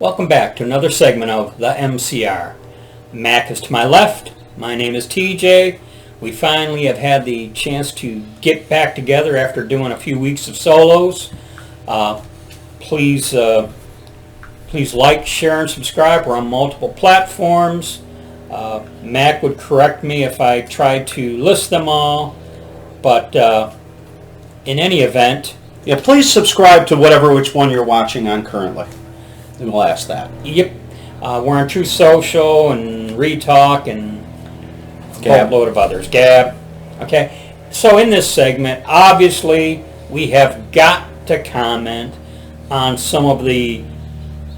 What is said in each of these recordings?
Welcome back to another segment of the MCR. Mac is to my left. My name is TJ. We finally have had the chance to get back together after doing a few weeks of solos. Please like, share, and subscribe. We're on multiple platforms. Mac would correct me if I tried to list them all, but in any event... Yeah, please subscribe to which one you're watching on currently. And we'll ask that. Yep. We're on True Social and Retalk and a Gab. load of others. Gab. Okay. So in this segment, obviously, we have got to comment on some of the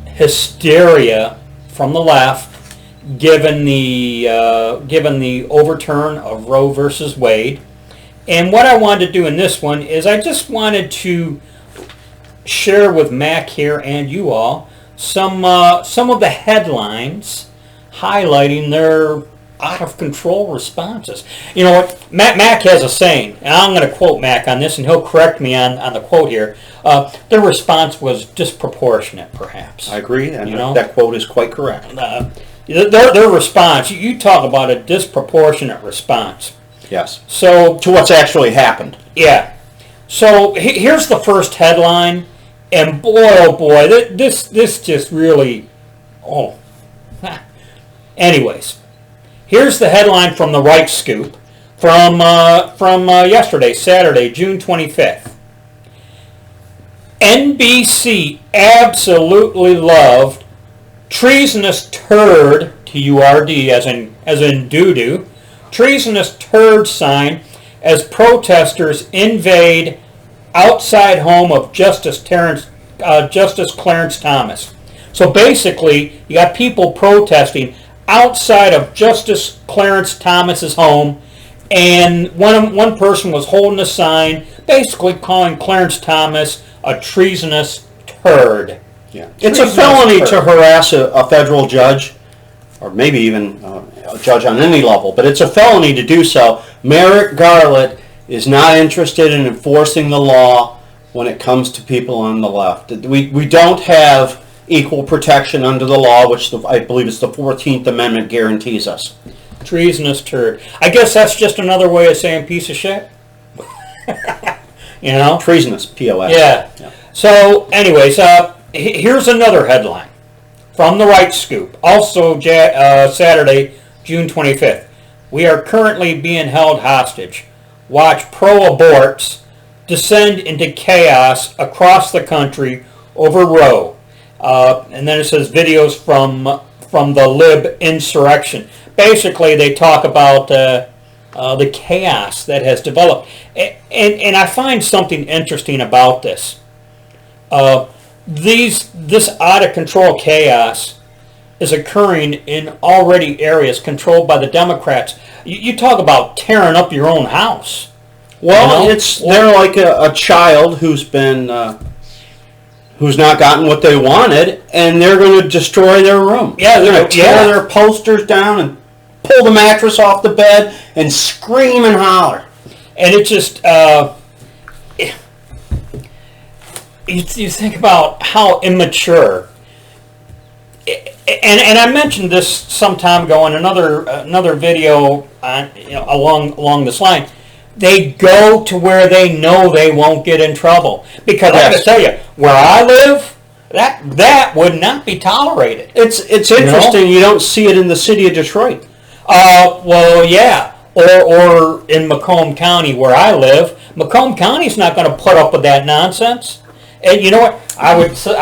hysteria from the left, given the overturn of Roe versus Wade. And what I wanted to do in this one is I just wanted to share with Mac here and you all some of the headlines highlighting their out-of-control responses. You know what? Mac has a saying, and I'm going to quote Mac on this, and he'll correct me on the quote here. Their response was disproportionate, perhaps. I agree, and that quote is quite correct. Their response, you talk about a disproportionate response. Yes. So to what's actually happened. Yeah. So here's the first headline, and boy, oh boy, this just really, oh. Anyways, here's the headline from the Right Scoop from yesterday, Saturday, June 25th. NBC absolutely loved treasonous turd, T-U-R-D, as in doo-doo, treasonous turd sign as protesters invade outside home of Justice Clarence Thomas. So basically, you got people protesting outside of Justice Clarence Thomas's home, and one person was holding a sign basically calling Clarence Thomas a treasonous turd. Yeah. It's a felony to harass a federal judge, or maybe even a judge on any level, but it's a felony to do so. Merrick Garland is not interested in enforcing the law when it comes to people on the left. We don't have equal protection under the law, which I believe it's the 14th Amendment guarantees us. Treasonous turd. I guess that's just another way of saying piece of shit. Treasonous, P-O-S. Yeah. So, anyways, here's another headline from the Right Scoop, also Saturday, June 25th. We are currently being held hostage. Watch pro-aborts descend into chaos across the country over Roe. And then it says videos from the Lib insurrection. Basically, they talk about the chaos that has developed. And I find something interesting about this. This out-of-control chaos is occurring in already areas controlled by the Democrats. You talk about tearing up your own house. Well, they're like a child who's not gotten what they wanted, and they're going to destroy their room. Yeah, they're going to tear their posters down and pull the mattress off the bed and scream and holler. And it just you think about how immature. And I mentioned this some time ago in another video on, along this line. They go to where they know they won't get in trouble, because I got to tell you, where I live, that would not be tolerated. It's interesting. You don't see it in the city of Detroit. Well, yeah, or in Macomb County where I live. Macomb County's not going to put up with that nonsense. And you know what? I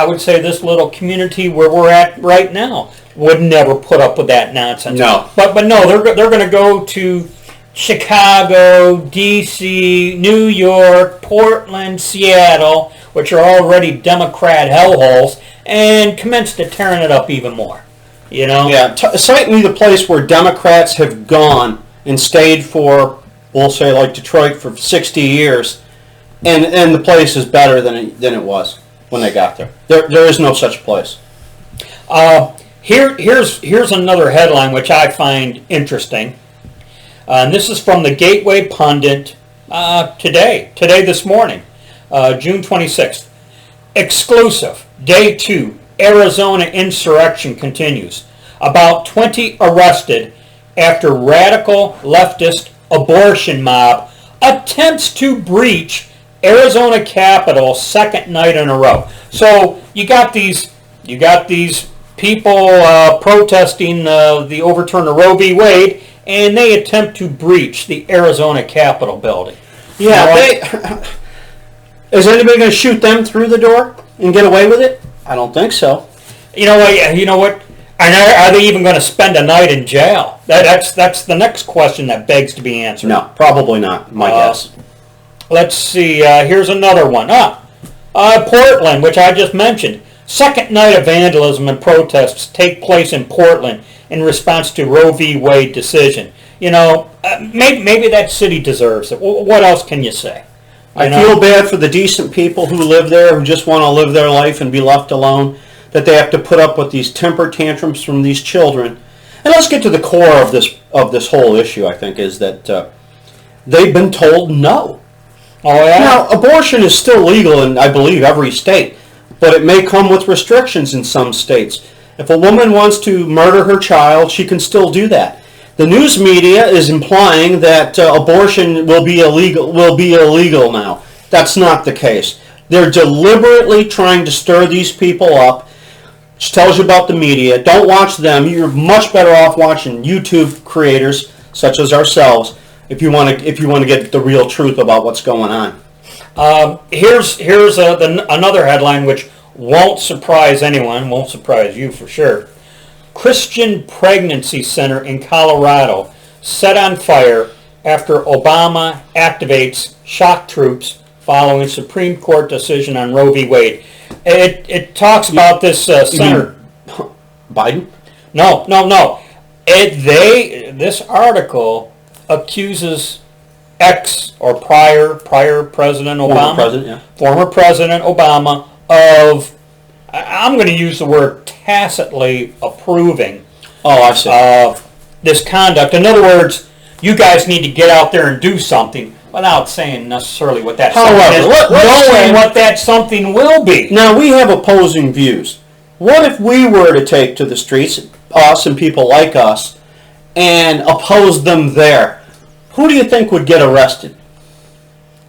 would say this little community where we're at right now would never put up with that nonsense. No. But no, they're going to go to Chicago, D.C., New York, Portland, Seattle, which are already Democrat hellholes, and commence to tearing it up even more. Yeah. Cite me the place where Democrats have gone and stayed for, we'll say like Detroit, for 60 years. And the place is better than it was when they got there. There is no such place. Here's another headline which I find interesting. And this is from the Gateway Pundit this morning, June 26th. Exclusive, Day 2, Arizona insurrection continues. About 20 arrested after radical leftist abortion mob attempts to breach Arizona Capitol second night in a row. So you got these people protesting the overturn of Roe v. Wade, and they attempt to breach the Arizona Capitol building. Yeah, is anybody going to shoot them through the door and get away with it? I don't think so. You know what? You know what? And are they even going to spend a night in jail? That's the next question that begs to be answered. No, probably not. My guess. Let's see. Here's another one. Portland, which I just mentioned. Second night of vandalism and protests take place in Portland in response to Roe v. Wade decision. You know, maybe that city deserves it. What else can you say? I feel bad for the decent people who live there, who just want to live their life and be left alone, that they have to put up with these temper tantrums from these children. And let's get to the core of this whole issue, I think, is that they've been told no. Oh, yeah? Now, abortion is still legal in, I believe, every state, but it may come with restrictions in some states. If a woman wants to murder her child, she can still do that. The news media is implying that abortion will be illegal now. That's not the case. They're deliberately trying to stir these people up, which tells you about the media. Don't watch them. You're much better off watching YouTube creators such as ourselves if you want to get the real truth about what's going on. Here's another headline which won't surprise anyone, won't surprise you for sure. Christian Pregnancy Center in Colorado set on fire after Obama activates shock troops following Supreme Court decision on Roe v. Wade. It talks about this center. Biden? No. This article accuses prior President Obama, former President Obama of, I'm going to use the word tacitly approving this conduct. In other words, you guys need to get out there and do something without saying necessarily what that something is, knowing what that something will be. Now, we have opposing views. What if we were to take to the streets, us and people like us, and oppose them there? Who do you think would get arrested?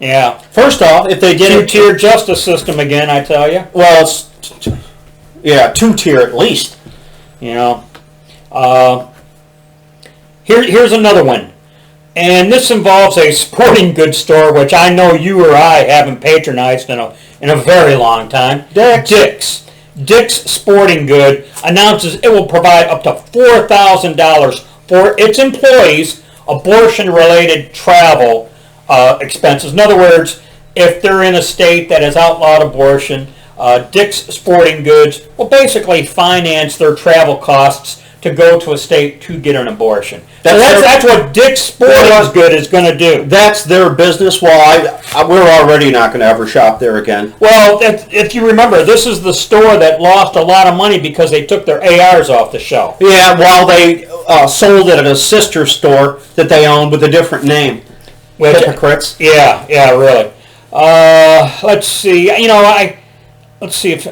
Yeah. First off, if they get two-tier justice system again, I tell you. Well, it's two-tier at least. You know. Here's another one, and this involves a sporting goods store, which I know you or I haven't patronized in a very long time. Dick's Sporting Good announces it will provide up to $4,000 for its employees' abortion-related travel expenses. In other words, if they're in a state that has outlawed abortion, Dick's Sporting Goods will basically finance their travel costs to go to a state to get an abortion. That's what Dick's Sporting Goods is going to do. That's their business. Well, we're already not going to ever shop there again. Well, if you remember, this is the store that lost a lot of money because they took their ARs off the shelf. Yeah, while they sold it at a sister store that they owned with a different name. Hypocrites. Yeah, really. Let's see. Let's see if.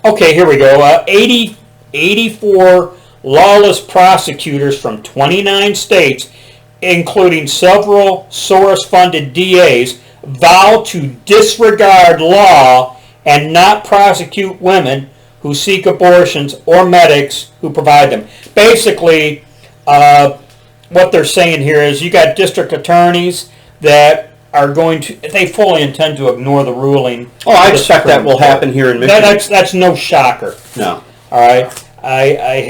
Okay, here we go. 84 lawless prosecutors from 29 states, including several Soros-funded DAs, vow to disregard law and not prosecute women who seek abortions or medics who provide them. Basically, what they're saying here is you got district attorneys that are they fully intend to ignore the ruling. Oh, I expect that will happen here in Michigan. That's no shocker. No. All right. I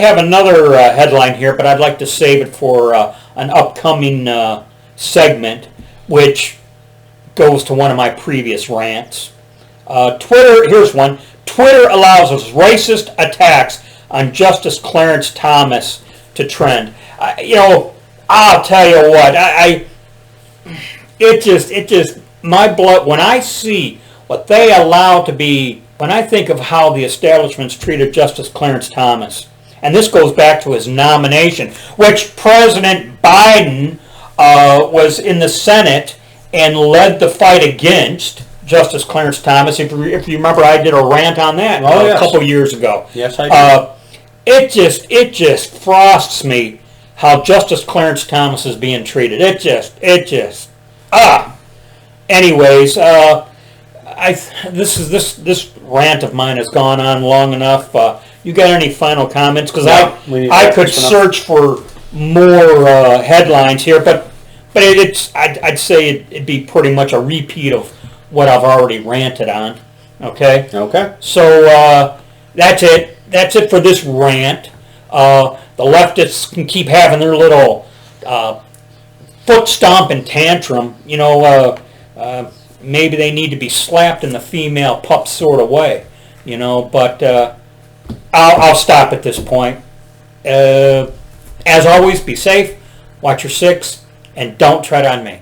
have another headline here, but I'd like to save it for an upcoming segment, which goes to one of my previous rants. Here's one. Twitter allows racist attacks on Justice Clarence Thomas to trend. I'll tell you what. It just my blood when I see what they allow to be. When I think of how the establishment's treated Justice Clarence Thomas, and this goes back to his nomination, which President Biden was in the Senate and led the fight against Justice Clarence Thomas. If you remember, I did a rant on that yes. a couple years ago. Yes, I do. It just frosts me how Justice Clarence Thomas is being treated. Anyways, this rant of mine has gone on long enough. You got any final comments? Because I could search for more headlines here, but I'd say it'd be pretty much a repeat of what I've already ranted on. Okay. Okay. So that's it. That's it for this rant. The leftists can keep having their little foot stomping tantrum. Maybe they need to be slapped in the female pup sort of way. But I'll stop at this point. As always, be safe, watch your six, and don't tread on me.